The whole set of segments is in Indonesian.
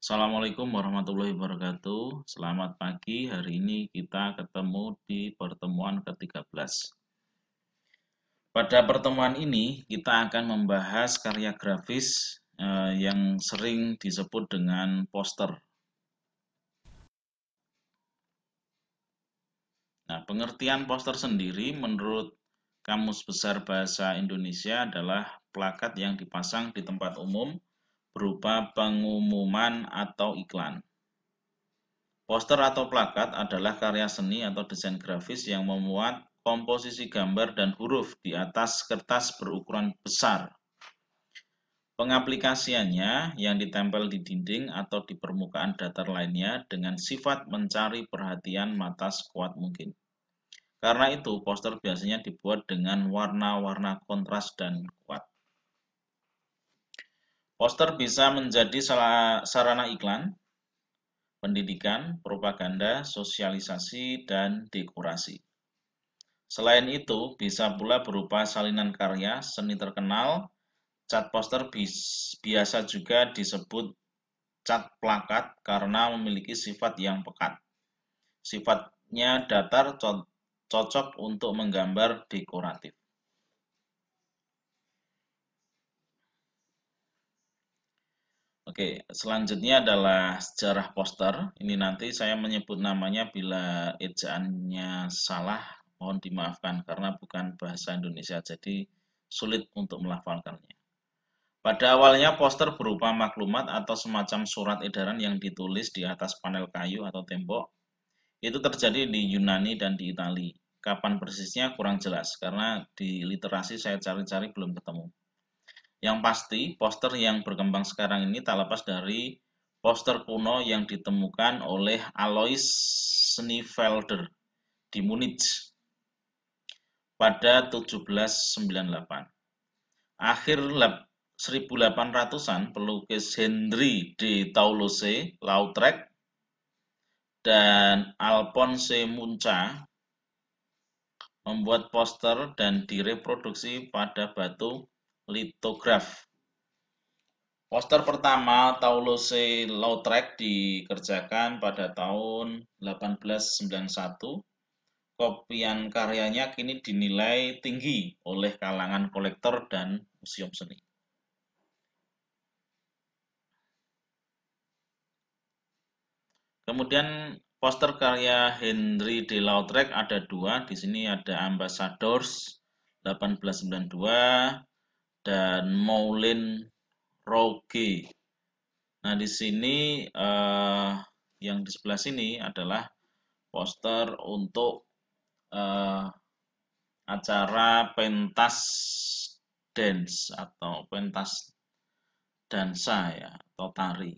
Assalamualaikum warahmatullahi wabarakatuh. Selamat pagi. Hari ini kita ketemu di pertemuan ke-13. Pada pertemuan ini kita akan membahas karya grafis yang sering disebut dengan poster. Nah, pengertian poster sendiri menurut Kamus Besar Bahasa Indonesia adalah plakat yang dipasang di tempat umum berupa pengumuman atau iklan. Poster atau plakat adalah karya seni atau desain grafis yang memuat komposisi gambar dan huruf di atas kertas berukuran besar. Pengaplikasiannya yang ditempel di dinding atau di permukaan datar lainnya dengan sifat mencari perhatian mata sekuat mungkin. Karena itu, poster biasanya dibuat dengan warna-warna kontras dan kuat. Poster bisa menjadi sarana iklan, pendidikan, propaganda, sosialisasi, dan dekorasi. Selain itu, bisa pula berupa salinan karya seni terkenal. Cat poster biasa juga disebut cat plakat karena memiliki sifat yang pekat. Sifatnya datar, cocok untuk menggambar dekoratif. Oke, selanjutnya adalah sejarah poster. Ini nanti saya menyebut namanya bila ejaannya salah, mohon dimaafkan karena bukan bahasa Indonesia, jadi sulit untuk melafalkannya. Pada awalnya poster berupa maklumat atau semacam surat edaran yang ditulis di atas panel kayu atau tembok. Itu terjadi di Yunani dan di Italia. Kapan persisnya kurang jelas karena di literasi saya cari-cari belum ketemu. Yang pasti, poster yang berkembang sekarang ini tak lepas dari poster kuno yang ditemukan oleh Alois Schneefelder di Munich pada 1798. Akhir 1800-an, pelukis Henri de Toulouse-Lautrec dan Alphonse Mucha membuat poster dan direproduksi pada batu litograf. Poster pertama Toulouse-Lautrec dikerjakan pada tahun 1891. Kopian karyanya kini dinilai tinggi oleh kalangan kolektor dan museum seni. Kemudian poster karya Henri de Lautrec ada dua. Di sini ada Ambassadors 1892 dan Moulin Rouge. Nah, di sini yang di sebelah sini adalah poster untuk acara pentas dance atau pentas dansa ya atau tari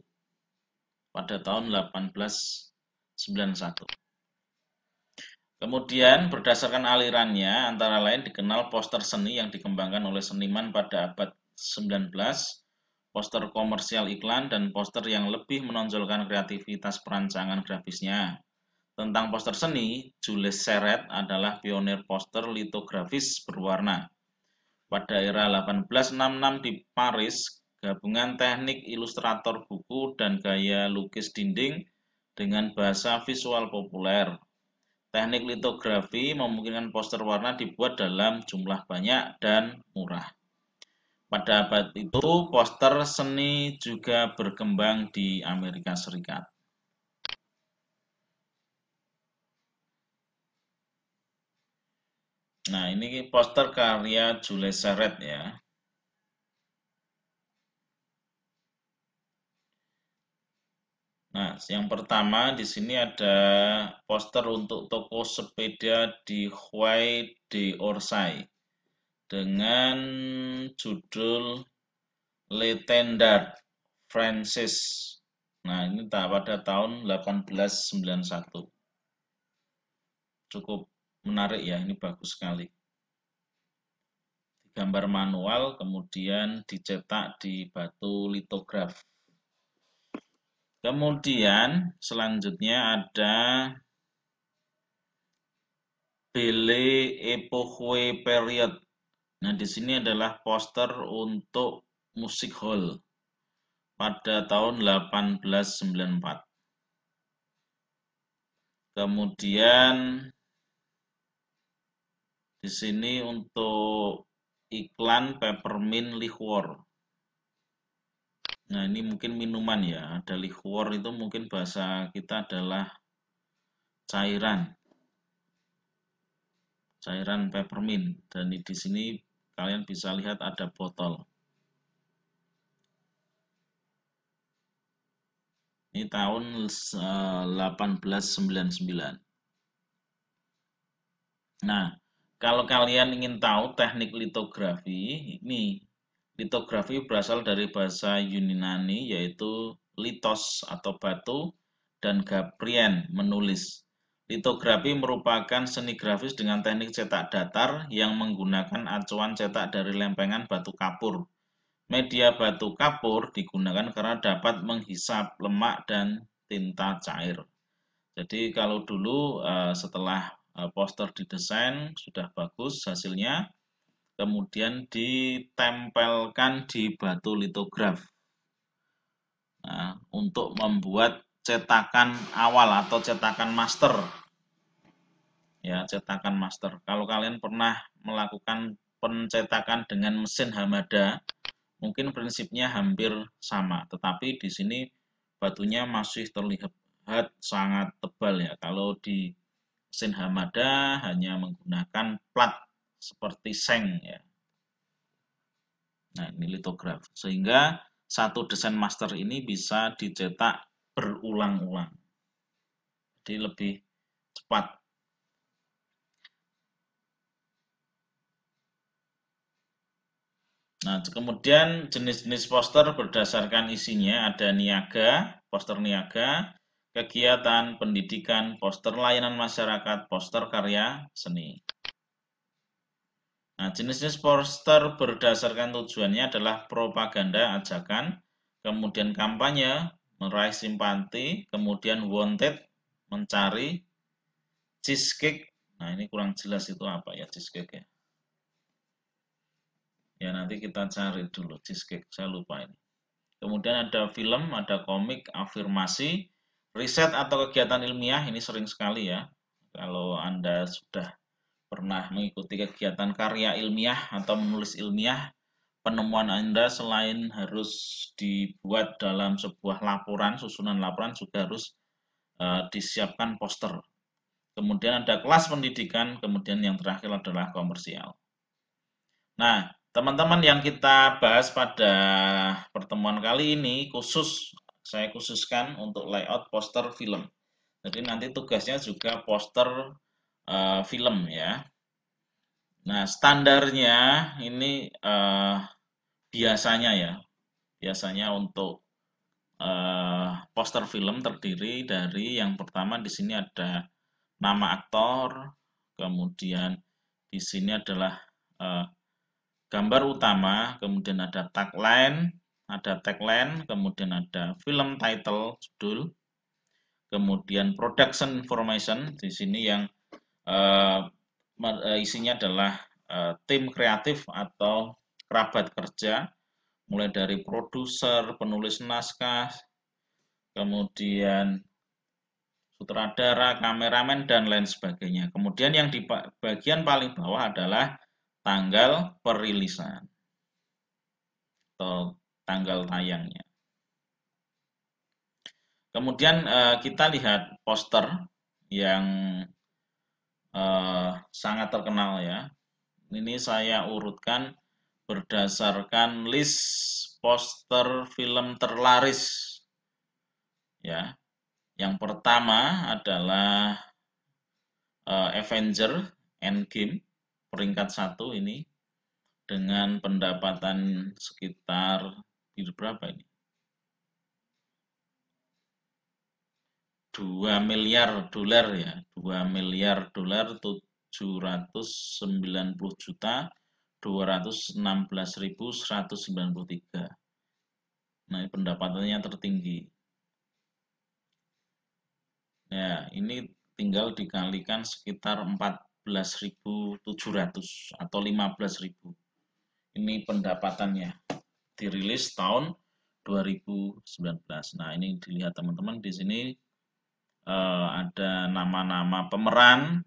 pada tahun 1891. Kemudian berdasarkan alirannya antara lain dikenal poster seni yang dikembangkan oleh seniman pada abad 19, poster komersial iklan, dan poster yang lebih menonjolkan kreativitas perancangan grafisnya. Tentang poster seni, Jules Seurat adalah pionir poster litografis berwarna. Pada era 1866 di Paris, gabungan teknik ilustrator buku dan gaya lukis dinding dengan bahasa visual populer. Teknik litografi memungkinkan poster warna dibuat dalam jumlah banyak dan murah. Pada abad itu, poster seni juga berkembang di Amerika Serikat. Nah, ini poster karya Jules Seurat ya. Nah, yang pertama di sini ada poster untuk toko sepeda di Huay d'Orsay dengan judul L'Étendard Francis. Nah, ini pada tahun 1891. Cukup menarik ya, ini bagus sekali. Gambar manual kemudian dicetak di batu litograf. Kemudian selanjutnya ada Belle Époque Period. Nah, di sini adalah poster untuk musik hall. pada tahun 1894. Kemudian di sini untuk iklan peppermint liquor. Nah, ini mungkin minuman ya. Ada liquor itu mungkin bahasa kita adalah cairan. Cairan peppermint, dan di sini kalian bisa lihat ada botol. Ini tahun 1899. Nah, kalau kalian ingin tahu teknik litografi, ini litografi berasal dari bahasa Yunani yaitu litos atau batu dan gabrien menulis. Litografi merupakan seni grafis dengan teknik cetak datar yang menggunakan acuan cetak dari lempengan batu kapur. Media batu kapur digunakan karena dapat menghisap lemak dan tinta cair. Jadi kalau dulu setelah poster didesain sudah bagus hasilnya, kemudian ditempelkan di batu litograf. Nah, untuk membuat cetakan awal atau cetakan master. Ya, cetakan master. Kalau kalian pernah melakukan pencetakan dengan mesin Hamada, mungkin prinsipnya hampir sama, tetapi di sini batunya masih terlihat sangat tebal ya. Kalau di mesin Hamada hanya menggunakan plat seperti seng ya. Nah, ini litograf. Sehingga satu desain master ini bisa dicetak berulang-ulang. Jadi lebih cepat. Nah, kemudian jenis-jenis poster berdasarkan isinya ada niaga, poster niaga, kegiatan pendidikan, poster layanan masyarakat, poster karya seni. Nah, jenis-jenis poster berdasarkan tujuannya adalah propaganda ajakan, kemudian kampanye, meraih simpati, kemudian wanted, mencari, cheesecake. Nah, ini kurang jelas itu apa ya cheesecake ya. Ya, nanti kita cari dulu cheesecake, saya lupa ini. Kemudian ada film, ada komik, afirmasi, riset atau kegiatan ilmiah, ini sering sekali ya. Kalau Anda sudah pernah mengikuti kegiatan karya ilmiah atau menulis ilmiah, penemuan Anda selain harus dibuat dalam sebuah laporan, susunan laporan juga harus disiapkan poster. Kemudian ada kelas pendidikan, kemudian yang terakhir adalah komersial. Nah, teman-teman, yang kita bahas pada pertemuan kali ini saya khususkan untuk layout poster film. Jadi nanti tugasnya juga poster film ya. Nah, standarnya ini biasanya untuk poster film terdiri dari yang pertama di sini ada nama aktor, kemudian di sini adalah gambar utama, kemudian ada tagline, kemudian ada film title, judul, kemudian production information, di sini yang isinya adalah tim kreatif atau kerabat kerja, mulai dari produser, penulis naskah, kemudian sutradara, kameramen, dan lain sebagainya. Kemudian yang di bagian paling bawah adalah tanggal perilisan atau tanggal tayangnya. Kemudian kita lihat poster yang sangat terkenal ya. Ini saya urutkan berdasarkan list poster film terlaris ya. Yang pertama adalah Avenger Endgame, peringkat 1 ini dengan pendapatan sekitar berapa ini? 2 miliar dolar ya, 2 miliar dolar 790 juta 216.193. Nah, ini pendapatannya tertinggi. Ya, ini tinggal dikalikan sekitar 14.700 atau 15.000. Ini pendapatannya. Dirilis tahun 2019. Nah, ini dilihat teman-teman di sini ada nama-nama pemeran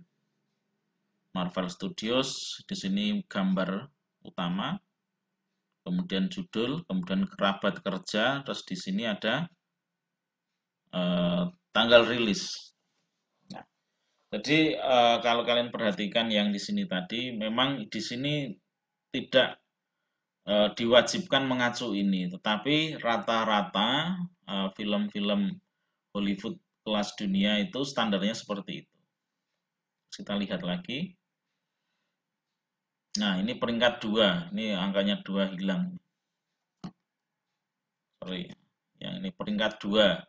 Marvel Studios, di sini gambar utama, kemudian judul, kemudian kerabat kerja, terus di sini ada tanggal rilis. Nah, jadi kalau kalian perhatikan yang di sini tadi, memang di sini tidak diwajibkan mengacu ini, tetapi rata-rata film-film Hollywood kelas dunia itu standarnya seperti itu. Kita lihat lagi. Nah, ini peringkat 2, ini angkanya 2 hilang. Sorry, yang ini peringkat 2.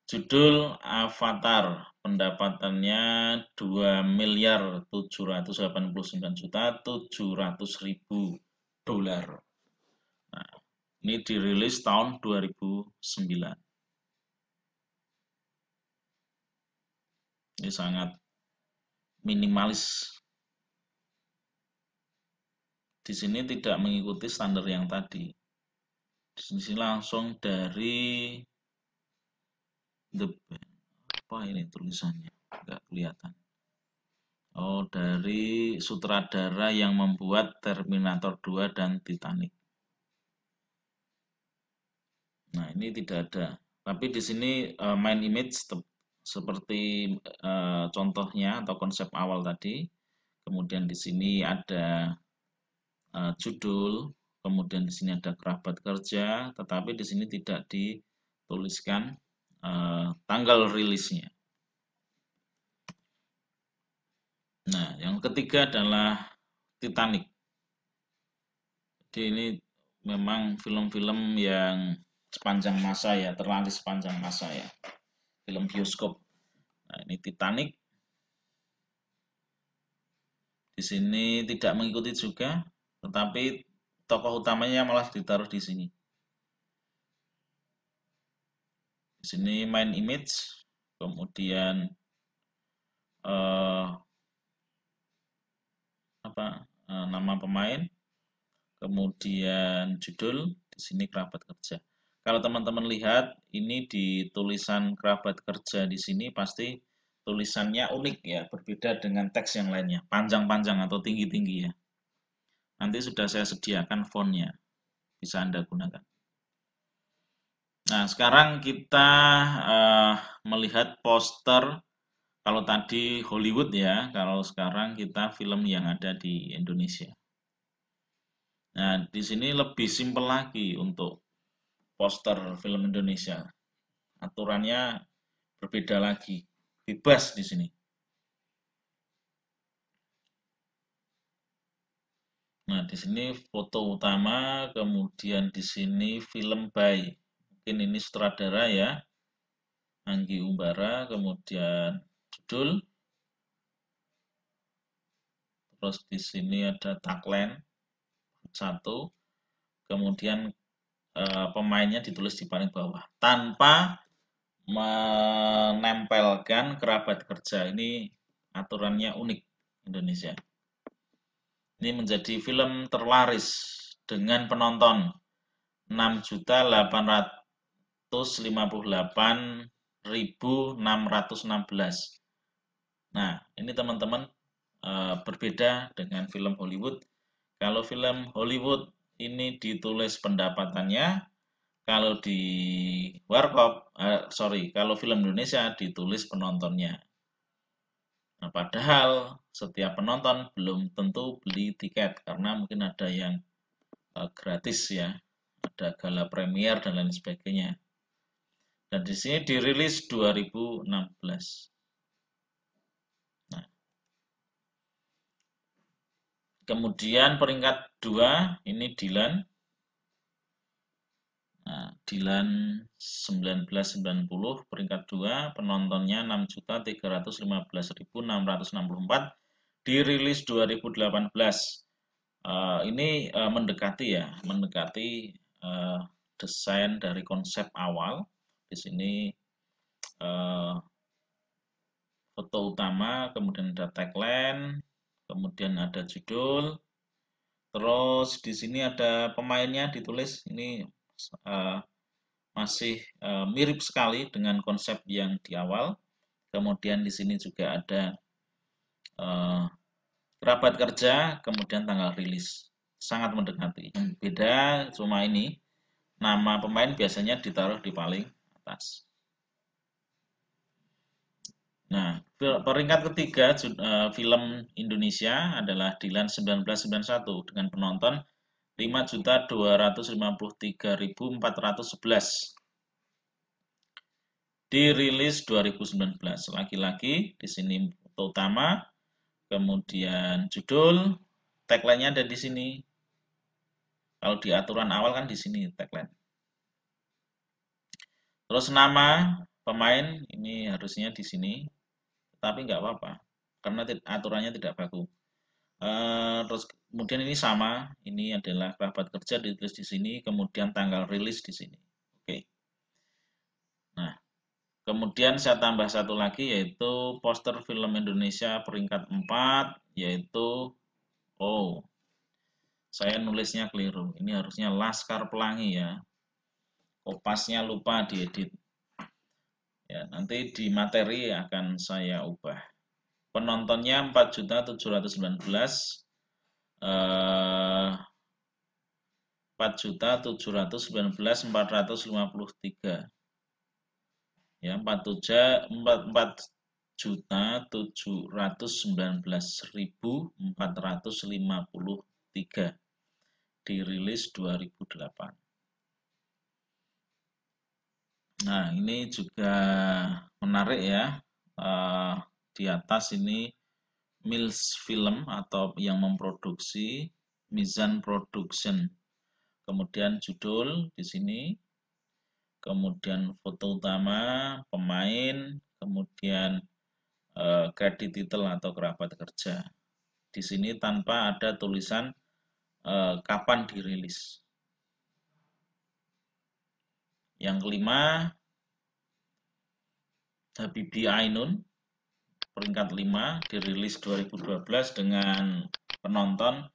Judul Avatar, pendapatannya 2.789.700.000 dolar. Nah, ini dirilis tahun 2009. Ini sangat minimalis. Di sini tidak mengikuti standar yang tadi. Di sini langsung dari The Band. Apa ini tulisannya? Nggak kelihatan. Oh, dari sutradara yang membuat Terminator 2 dan Titanic. Nah, ini tidak ada. Tapi di sini main image seperti contohnya atau konsep awal tadi. Kemudian di sini ada judul, kemudian di sini ada kerabat kerja, tetapi di sini tidak dituliskan tanggal rilisnya. Nah, yang ketiga adalah Titanic. Jadi ini memang film-film yang sepanjang masa ya, terlatih sepanjang masa ya, film bioskop. Nah, ini Titanic. Di sini tidak mengikuti juga, tetapi tokoh utamanya malah ditaruh di sini. Di sini main image, kemudian nama pemain, kemudian judul, di sini kerabat kerja. Kalau teman-teman lihat, ini di tulisan kerabat kerja di sini pasti tulisannya unik ya, berbeda dengan teks yang lainnya, panjang-panjang atau tinggi-tinggi ya. Nanti sudah saya sediakan fontnya, bisa Anda gunakan. Nah, sekarang kita melihat poster. Kalau tadi Hollywood ya, kalau sekarang kita film yang ada di Indonesia. Nah, di sini lebih simpel lagi untuk poster film Indonesia. Aturannya berbeda lagi, bebas di sini. Nah, di sini foto utama, kemudian di sini film by. Mungkin ini sutradara ya, Anggi Umbara, kemudian judul. Terus di sini ada tagline 1, kemudian pemainnya ditulis di paling bawah tanpa menempelkan kerabat kerja. Ini aturannya unik Indonesia. Ini menjadi film terlaris dengan penonton 6.858.616. Nah, ini teman-teman berbeda dengan film Hollywood. Kalau film Hollywood ini ditulis pendapatannya, kalau di Warkop, kalau film Indonesia ditulis penontonnya. Nah, padahal setiap penonton belum tentu beli tiket karena mungkin ada yang gratis ya, ada gala premier dan lain sebagainya. Dan di sini dirilis 2016. Nah, kemudian peringkat 2 ini Dilan. Nah, Dilan 1990 peringkat 2, penontonnya 6.315.664, dirilis 2018. Ini mendekati ya, mendekati desain dari konsep awal. Di sini foto utama, kemudian ada tagline, kemudian ada judul, terus di sini ada pemainnya ditulis. Ini masih mirip sekali dengan konsep yang di awal. Kemudian di sini juga ada kerabat kerja, kemudian tanggal rilis. Sangat mendekati. Yang beda cuma ini, nama pemain biasanya ditaruh di paling atas. Nah, peringkat ketiga film Indonesia adalah Dilan 1991 dengan penonton 5.253.411. Dirilis 2019. Lagi-lagi di sini foto utama, kemudian judul, tagline-nya ada di sini. Kalau di aturan awal kan di sini tagline. Terus nama pemain ini harusnya di sini, tapi nggak apa-apa karena aturannya tidak baku. Terus kemudian ini sama, ini adalah kerabat kerja ditulis di sini, kemudian tanggal rilis di sini. Oke. Nah, kemudian saya tambah satu lagi yaitu poster film Indonesia peringkat 4 yaitu saya nulisnya keliru. Ini harusnya Laskar Pelangi ya. Kopasnya lupa diedit. Ya, nanti di materi akan saya ubah. Penontonnya 4.719.453. Ya, 4.719.453 dirilis 2008. Nah, ini juga menarik ya. Di atas ini Mills Film atau yang memproduksi Mizan Production. Kemudian judul di sini, kemudian foto utama, pemain, kemudian kredit title atau kerabat kerja. Di sini tanpa ada tulisan kapan dirilis. Yang kelima, Habibie Ainun, peringkat 5, dirilis 2012 dengan penonton